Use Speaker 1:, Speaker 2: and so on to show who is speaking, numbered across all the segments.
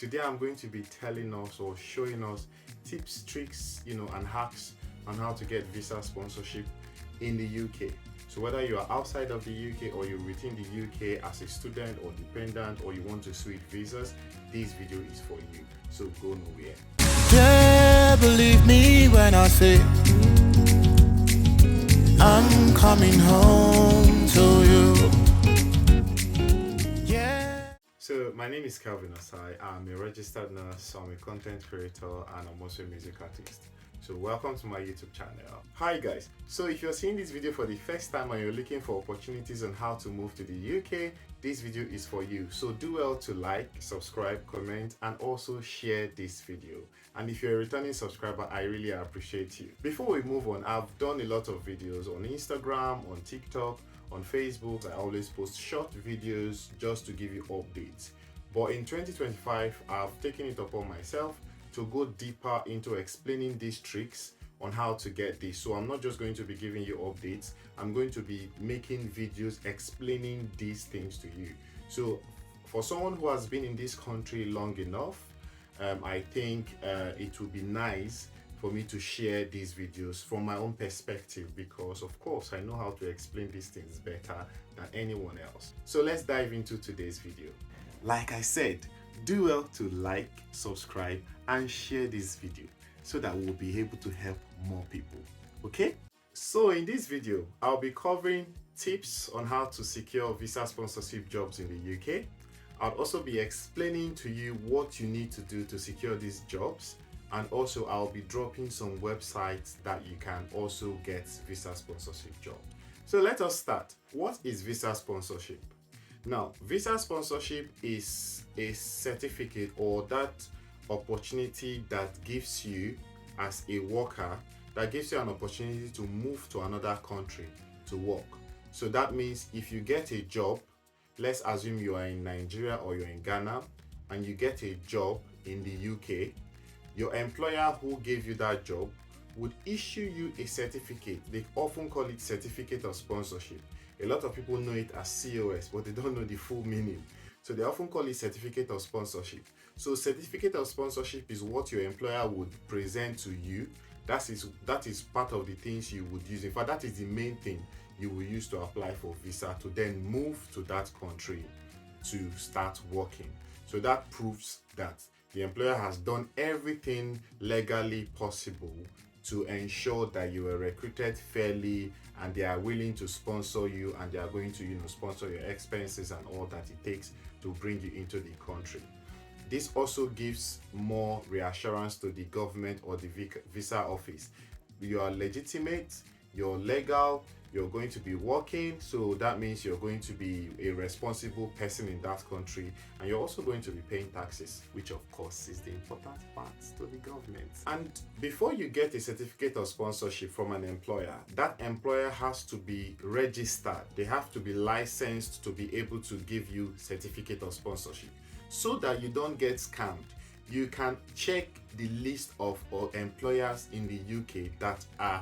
Speaker 1: Today I'm going to be telling us or showing us tips, tricks, and hacks on how to get visa sponsorship in the UK. So whether you are outside of the UK or you're within the UK as a student or dependent or you want to switch visas, this video is for you. So go nowhere.
Speaker 2: Yeah, believe me when I say I'm coming home to you. Yeah.
Speaker 1: So my name is Kelvin Ossai. I'm a registered nurse, I'm a content creator, and I'm also a music artist. So welcome to my YouTube channel. Hi guys. So if you're seeing this video for the first time and you're looking for opportunities on how to move to the UK, this video is for you. So do well to like, subscribe, comment, and also share this video. And if you're a returning subscriber, I really appreciate you. Before we move on, I've done a lot of videos on Instagram, on TikTok, on Facebook. I always post short videos just to give you updates. But in 2025, I've taken it upon myself to go deeper into explaining these tricks on how to get this. So I'm not just going to be giving you updates, I'm going to be making videos explaining these things to you. So for someone who has been in this country long enough, I think it would be nice for me to share these videos from my own perspective, because of course I know how to explain these things better than anyone else. So let's dive into today's video. Like I said, do well to like, subscribe, and share this video so that we'll be able to help more people. Okay? So in this video, I'll be covering tips on how to secure visa sponsorship jobs in the UK. I'll also be explaining to you what you need to do to secure these jobs, and also I'll be dropping some websites that you can also get visa sponsorship jobs. So let us start. What is visa sponsorship? Now, visa sponsorship is a certificate or that opportunity that gives you, as a worker, that gives you an opportunity to move to another country to work. So that means if you get a job, let's assume you are in Nigeria or you're in Ghana and you get a job in the UK, your employer who gave you that job would issue you a certificate. They often call it certificate of sponsorship. A lot of people know it as COS, but they don't know the full meaning. So they often call it certificate of sponsorship. So certificate of sponsorship is what your employer would present to you. That is part of the things you would use. In fact, that is the main thing you will use to apply for visa to then move to that country to start working. So that proves that the employer has done everything legally possible to ensure that you were recruited fairly and they are willing to sponsor you, and they are going to sponsor your expenses and all that it takes to bring you into the country. This also gives more reassurance to the government or the visa office. You are legitimate, you're legal, you're going to be working, so that means you're going to be a responsible person in that country, and you're also going to be paying taxes, which of course is the important part to the government. And before you get a certificate of sponsorship from an employer, that employer has to be registered. They have to be licensed to be able to give you certificate of sponsorship, so that you don't get scammed. You can check the list of employers in the UK that are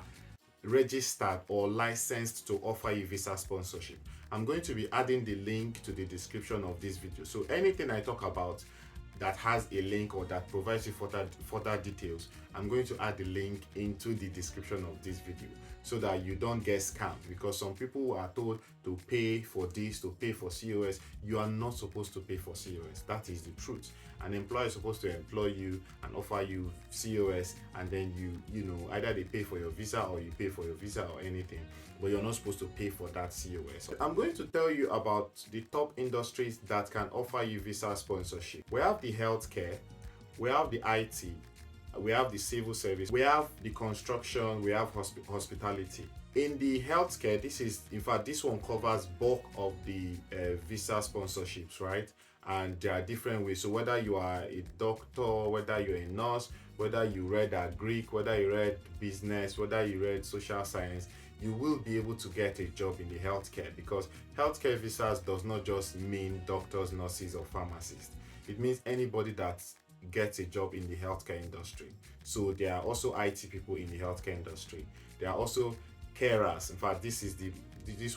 Speaker 1: registered or licensed to offer you visa sponsorship. I'm going to be adding the link to the description of this video. So anything I talk about that has a link or that provides you further details, I'm going to add the link into the description of this video so that you don't get scammed, because some people are told to pay for this, to pay for COS. You are not supposed to pay for COS. That is the truth. An employer is supposed to employ you and offer you COS, and then either they pay for your visa or you pay for your visa or anything, but you're not supposed to pay for that COS. I'm going to tell you about the top industries that can offer you visa sponsorship. We have the healthcare, we have the IT, we have the civil service, we have the construction, we have hospitality. In the healthcare, this one covers bulk of the visa sponsorships, right? And there are different ways. So whether you are a doctor, whether you're a nurse, whether you read Greek, whether you read business, whether you read social science, you will be able to get a job in the healthcare, because healthcare visas does not just mean doctors, nurses, or pharmacists. It means anybody that gets a job in the healthcare industry. So there are also IT people in the healthcare industry. There are also carers. In fact, this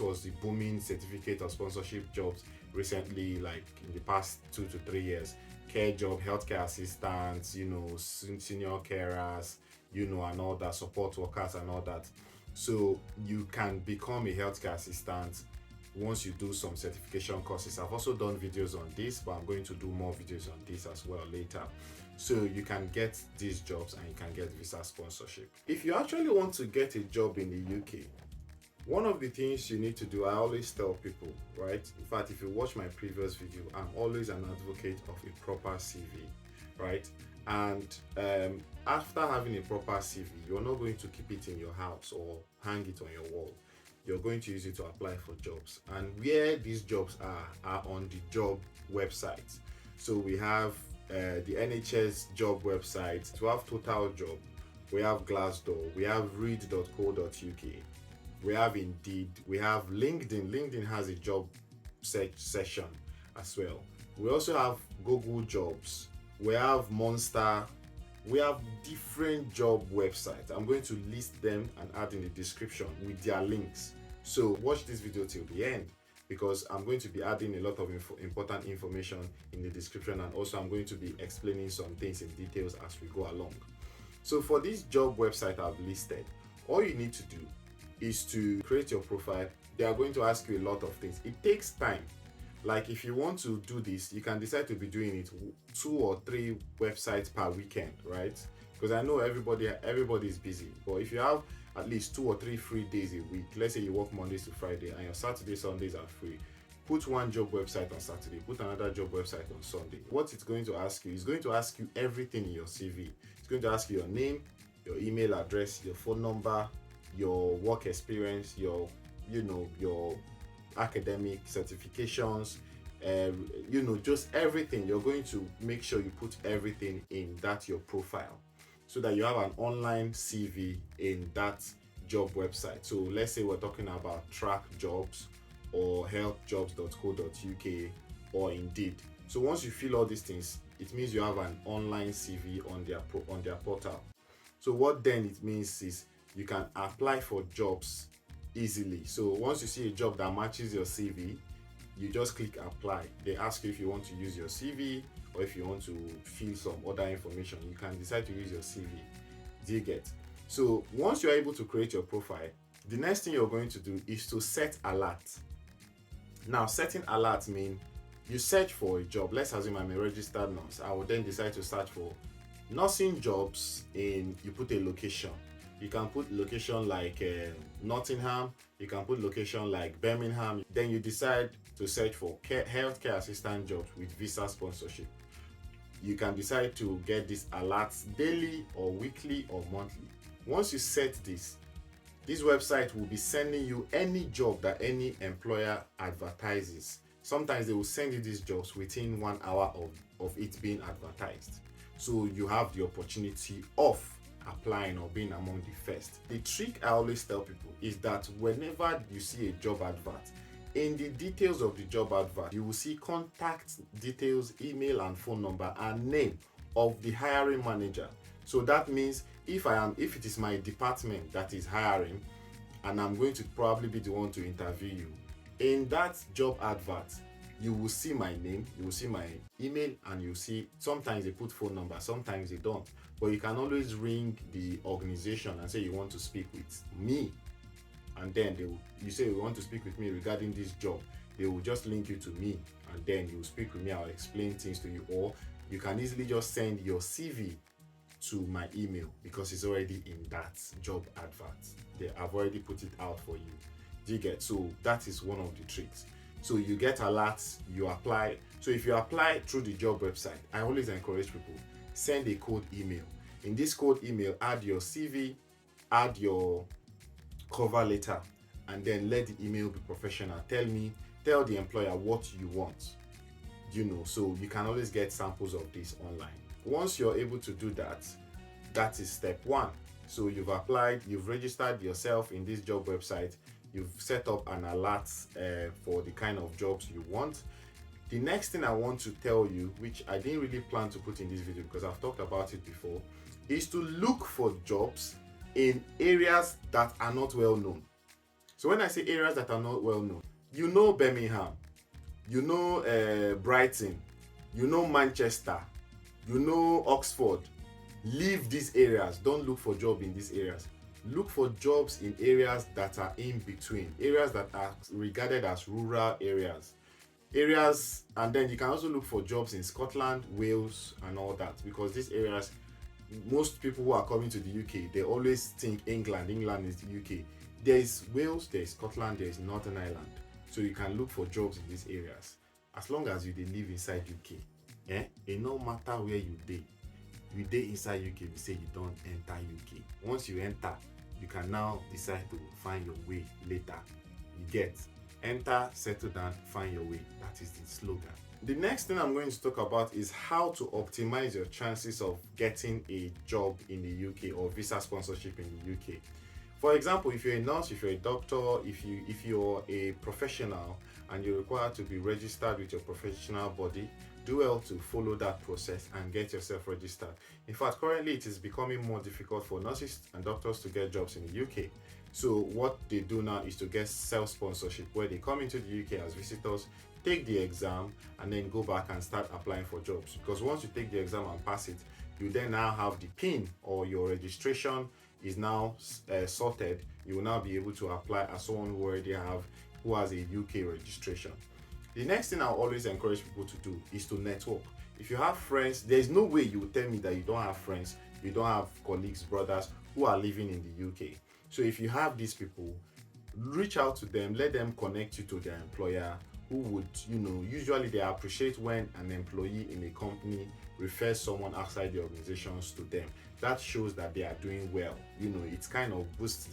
Speaker 1: was the booming certificate of sponsorship jobs recently, like in the past 2 to 3 years. care job, healthcare assistants, senior carers, and all that, support workers and all that. So you can become a healthcare assistant once you do some certification courses. I've also done videos on this, but I'm going to do more videos on this as well later. So you can get these jobs and you can get visa sponsorship. If you actually want to get a job in the UK, one of the things you need to do, I always tell people, right? In fact, if you watch my previous video, I'm always an advocate of a proper CV, right? And after having a proper CV, you're not going to keep it in your house or hang it on your wall. You're going to use it to apply for jobs. And where these jobs are on the job websites. So we have the NHS job website, we have Total Job, we have Glassdoor, we have read.co.uk, we have Indeed, we have LinkedIn. LinkedIn has a job search session as well. We also have Google Jobs, we have Monster, we have different job websites. I'm going to list them and add in the description with their links. So watch this video till the end, because I'm going to be adding a lot of important information in the description, and also I'm going to be explaining some things in details as we go along. So for this job website I've listed, all you need to do is to create your profile. They are going to ask you a lot of things. It takes time. Like if you want to do this, you can decide to be doing it 2 or 3 websites per weekend, right? Because I know everybody is busy, but if you have at least 2 or 3 free days a week, let's say you work Mondays to Friday and your Saturday, Sundays are free, put one job website on Saturday, put another job website on Sunday. What it's going to ask you is going to ask you everything in your CV. It's going to ask you your name, your email address, your phone number, your work experience, your academic certifications, just everything. You're going to make sure you put everything in that your profile, so that you have an online CV in that job website. So let's say we're talking about Track Jobs or healthjobs.co.uk or Indeed. So once you fill all these things, it means you have an online CV on their portal. So what then it means is you can apply for jobs easily. So once you see a job that matches your CV, you just click apply. They ask you if you want to use your CV or if you want to fill some other information. You can decide to use your CV. Do you get? So once you're able to create your profile, the next thing you're going to do is to set alert. Now, setting alert means you search for a job. Let's assume I'm a registered nurse. I will then decide to search for nursing jobs you put a location. You can put location like Nottingham. You can put location like Birmingham. Then you decide to search for healthcare assistant jobs with visa sponsorship. You can decide to get these alerts daily or weekly or monthly. Once you set this website will be sending you any job that any employer advertises. Sometimes they will send you these jobs within 1 hour of it being advertised. So you have the opportunity of applying or being among the first. The trick I always tell people is that whenever you see a job advert, in the details of the job advert, you will see contact details, email and phone number and name of the hiring manager. So that means if it is my department that is hiring and I'm going to probably be the one to interview you, in that job advert, you will see my name, you will see my email, and you see sometimes they put phone number, sometimes they don't. But you can always ring the organization and say you want to speak with me, and then you say you want to speak with me regarding this job. They will just link you to me, and then you will speak with me. I'll explain things to you, or you can easily just send your CV to my email because it's already in that job advert. I've already put it out for you. Do you get? So that is one of the tricks. So you get alerts, you apply. So if you apply through the job website, I always encourage people, send a code email. In this code email, add your CV, add your cover letter, and then let the email be professional. Tell the employer what you want. So you can always get samples of this online. Once you're able to do that, that is step 1. So you've applied, you've registered yourself in this job website, you've set up an alert for the kind of jobs you want. The next thing I want to tell you, which I didn't really plan to put in this video because I've talked about it before, is to look for jobs in areas that are not well known. So when I say areas that are not well known, Birmingham, Brighton, you know Manchester, you know Oxford, leave these areas. Don't look for job in these areas. Look for jobs in areas that are in between, areas that are regarded as rural areas. And then you can also look for jobs in Scotland, Wales, and all that, because these areas, most people who are coming to the UK, they always think England is the UK. There is Wales, there is Scotland, there is Northern Ireland. So you can look for jobs in these areas as long as you dey live inside UK. It no matter where you dey inside UK, we say you don't enter UK. Once you enter, you can now decide to find your way later. You get enter, settle down, find your way. That is the slogan. The next thing I'm going to talk about is how to optimize your chances of getting a job in the UK or visa sponsorship in the UK. For example, if you're a nurse, if you're a doctor, if you're a professional and you're required to be registered with your professional body, do well to follow that process and get yourself registered. In fact, currently it is becoming more difficult for nurses and doctors to get jobs in the UK. So what they do now is to get self-sponsorship, where they come into the UK as visitors, take the exam, and then go back and start applying for jobs. Because once you take the exam and pass it, you then now have the PIN, or your registration is now sorted. You will now be able to apply as someone who has a UK registration. The next thing I'll always encourage people to do is to network. If you have friends, there's no way you will tell me that you don't have friends, you don't have colleagues, brothers who are living in the UK. So if you have these people, reach out to them, let them connect you to their employer, who would, usually they appreciate when an employee in a company refers someone outside the organizations to them. That shows that they are doing well. It kind of boosts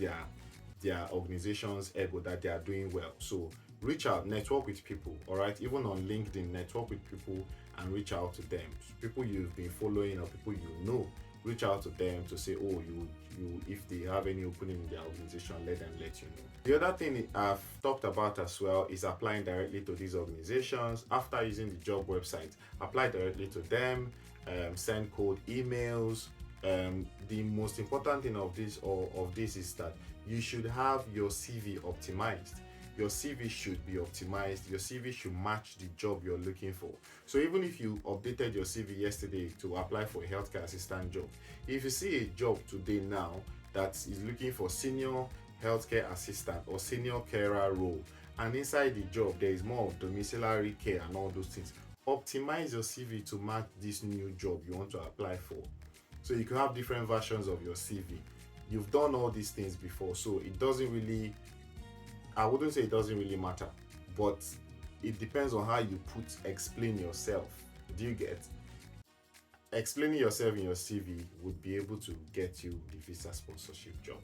Speaker 1: their organization's ego that they are doing well. So reach out, network with people, all right? Even on LinkedIn, network with people and reach out to them. People you've been following or people reach out to them to say, oh, you if they have any opening in their organization, let them let you know. The other thing I've talked about as well is applying directly to these organizations. After using the job website, apply directly to them, send cold emails. The most important thing of this is that you should have your CV optimized. Your CV should be optimized. Your CV should match the job you're looking for. So even if you updated your CV yesterday to apply for a healthcare assistant job, if you see a job today now that is looking for senior healthcare assistant or senior carer role, and inside the job there is more of domiciliary care and all those things, optimize your CV to match this new job you want to apply for. So you can have different versions of your CV. You've done all these things before, so I wouldn't say it doesn't really matter, but it depends on how you explain yourself. Do you get? Explaining yourself in your CV would be able to get you the visa sponsorship job.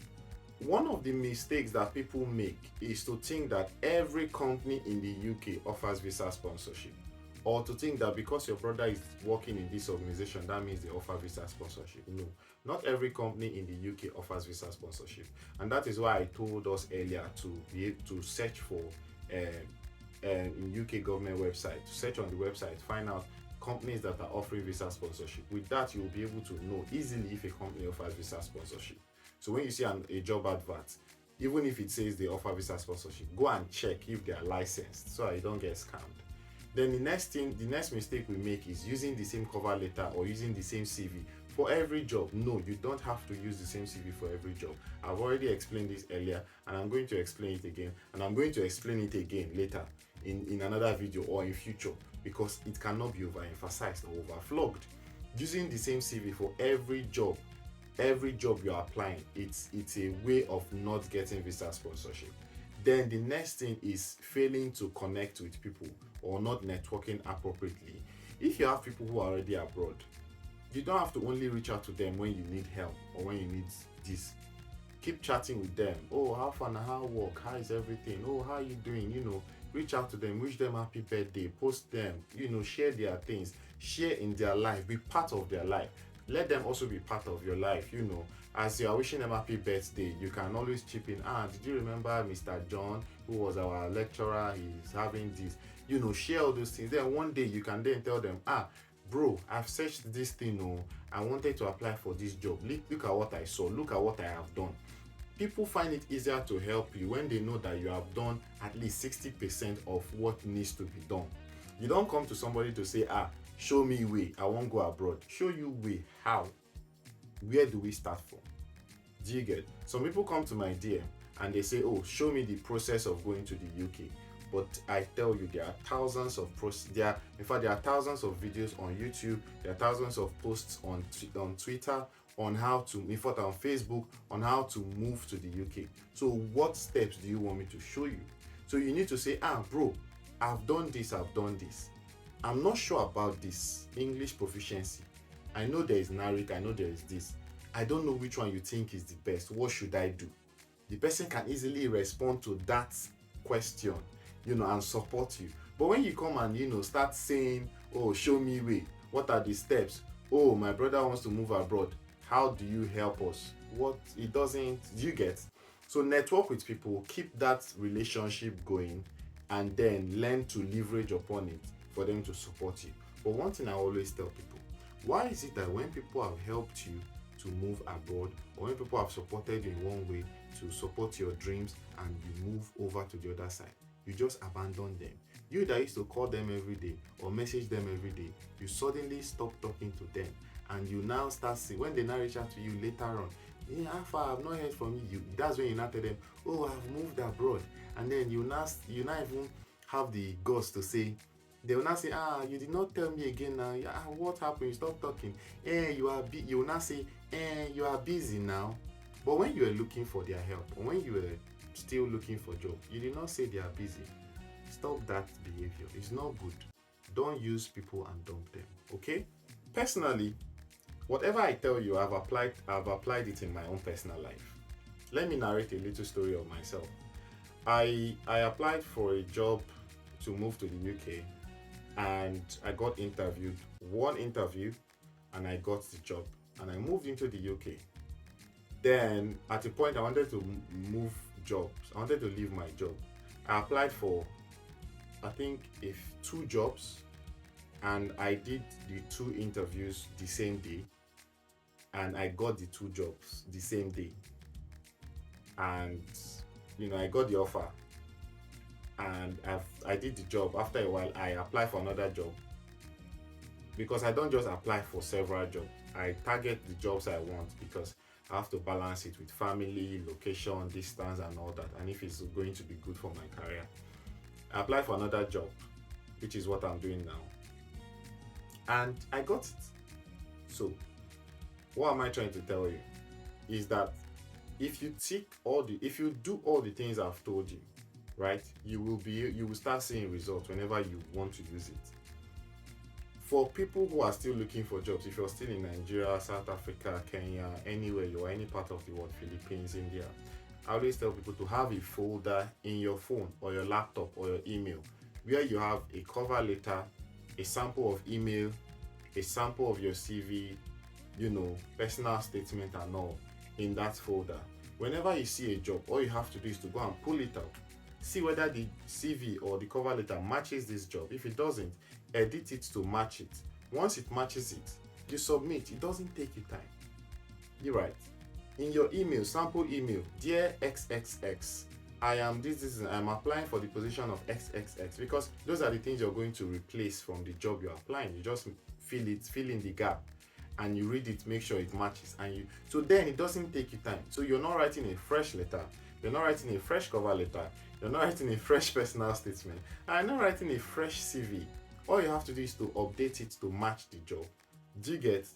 Speaker 1: One of the mistakes that people make is to think that every company in the UK offers visa sponsorship, or to think that because your brother is working in this organization, that means they offer visa sponsorship. No, not every company in the UK offers visa sponsorship, and that is why I told us earlier to be able to search for in UK government website, to search on the website, find out companies that are offering visa sponsorship. With that, you'll be able to know easily if a company offers visa sponsorship. So when you see a job advert, even if it says they offer visa sponsorship, go and check if they are licensed so you don't get scammed. Then the next mistake we make is using the same cover letter or using the same CV for every job. No, you don't have to use the same CV for every job. I've already explained this earlier, and I'm going to explain it again, and I'm going to explain it again later in another video or in future, because it cannot be overemphasized or overflogged. Using the same CV for every job you're applying, it's a way of not getting visa sponsorship. Then the next thing is failing to connect with people or not networking appropriately. If you have people who are already abroad, you don't have to only reach out to them when you need help or when you need this. Keep chatting with them. Oh, how fun, how work, how is everything? Oh, how are you doing? Reach out to them, wish them happy birthday, post them, share their things, share in their life, be part of their life. Let them also be part of your life. As you are wishing them happy birthday, you can always chip in. Did you remember Mr. John, who was our lecturer? He's having this. Share all those things. Then one day you can then tell them, bro, I've searched this thing. I wanted to apply for this job. Look at what I saw. Look at what I have done. People find it easier to help you when they know that you have done at least 60% of what needs to be done. You don't come to somebody to say, show me way, I won't go abroad. Show you way, how? Where do we start from? Do you get? Some people come to my DM and they say, oh, show me the process of going to the UK. But I tell you, there are thousands of there are thousands of videos on YouTube, there are thousands of posts on Twitter on how to, in fact on Facebook, on how to move to the UK. So what steps do you want me to show you? So you need to say, bro, I've done this, I'm not sure about this English proficiency. I know there is NARIC, I know there is this. I don't know which one you think is the best. What should I do? The person can easily respond to that question, and support you. But when you come and, start saying, oh, show me way, what are the steps? Oh, my brother wants to move abroad. How do you help us? What it doesn't, do you get? So network with people, keep that relationship going, and then learn to leverage upon it for them to support you. But one thing I always tell people, why is it that when people have helped you to move abroad, or when people have supported you in one way to support your dreams and you move over to the other side, you just abandon them? You that used to call them every day or message them every day, you suddenly stop talking to them, and you now start seeing, when they now reach out to you later on, how far, I've not heard from you. That's when you now tell them, oh, I've moved abroad. And then you now even have the guts to say, they will now say, you did not tell me again now. What happened? You stop talking. You will now say, you are busy now. But when you were looking for their help, or when you were still looking for job, you did not say they are busy. Stop that behavior. It's not good. Don't use people and dump them. Okay? Personally, whatever I tell you, I've applied it in my own personal life. Let me narrate a little story of myself. I applied for a job to move to the UK, and I got interviewed. One interview, and I got the job, and I moved into the UK. Then at a point I wanted to move jobs. I wanted to leave my job. I applied for, I think, if 2 jobs, and I did the 2 interviews the same day, and I got the 2 jobs the same day. And I got the offer, and I did the job. After a while, I applied for another job, because I don't just apply for several jobs. I target the jobs I want, because I have to balance it with family, location, distance, and all that, and if it's going to be good for my career. I applied for another job, which is what I'm doing now, and I got it. So what am I trying to tell you is that if you do all the things I've told you, right, you will start seeing results whenever you want to use it. For people who are still looking for jobs, if you're still in Nigeria, South Africa, Kenya, anywhere you are, any part of the world, Philippines, India, I always tell people to have a folder in your phone or your laptop or your email where you have a cover letter, a sample of email, a sample of your CV, personal statement and all in that folder. Whenever you see a job, all you have to do is to go and pull it out. See whether the CV or the cover letter matches this job. If it doesn't, edit it to match it. Once it matches it, you submit. It doesn't take you time. You write in your email, sample email, dear XXX, I'm applying for the position of XXX, because those are the things you're going to replace from the job you're applying. You just fill in the gap, and you read it, make sure it matches, so then it doesn't take you time. So you're not writing a fresh letter, you're not writing a fresh cover letter, you're not writing a fresh personal statement, and you're not writing a fresh CV. All you have to do is to update it to match the job. Do you get?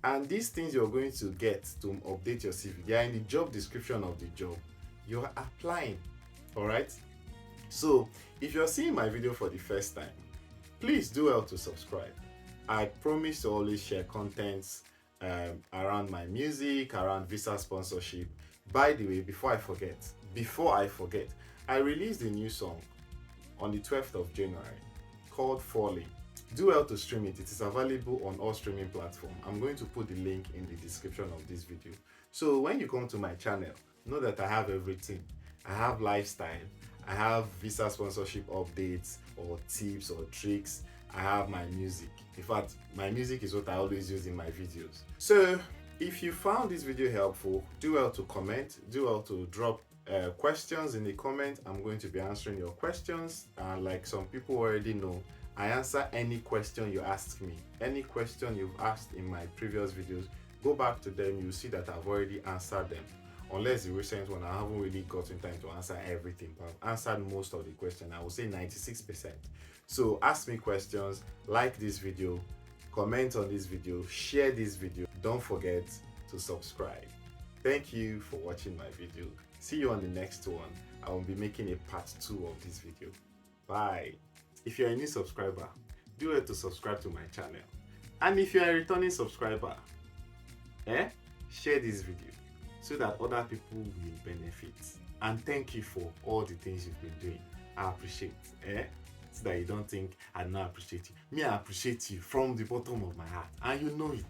Speaker 1: And these things you're going to get to update your CV, they are in the job description of the job you're applying. All right? So if you're seeing my video for the first time, please do well to subscribe. I promise to always share contents around my music, around visa sponsorship. By the way, before I forget, I released a new song on the 12th of January called Falling. Do well to stream it. It is available on all streaming platforms. I'm going to put the link in the description of this video. So when you come to my channel, know that I have everything. I have lifestyle, I have visa sponsorship updates or tips or tricks. I have my music. In fact, my music is what I always use in my videos. So if you found this video helpful, do well to comment, do well to drop questions in the comment. I'm going to be answering your questions. Like some people already know, I answer any question you ask me. Any question you've asked in my previous videos, go back to them, you'll see that I've already answered them. Unless the recent one, I haven't really gotten time to answer everything, but I've answered most of the questions. I would say 96%. So ask me questions, like this video, comment on this video, share this video. Don't forget to subscribe. Thank you for watching my video. See you on the next one. I will be making a part 2 of this video. Bye. If you're a new subscriber, do well to subscribe to my channel. And if you're a returning subscriber, share this video so that other people will benefit. And thank you for all the things you've been doing. I appreciate, so that you don't think I don't appreciate you. Me, I appreciate you from the bottom of my heart, and you know it.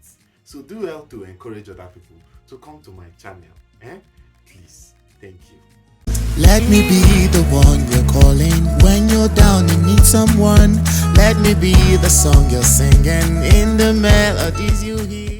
Speaker 1: So do well to encourage other people to come to my channel. Please, thank you.
Speaker 2: Let me be the one you're calling when you're down and need someone. Let me be the song you're singing in the melodies you hear.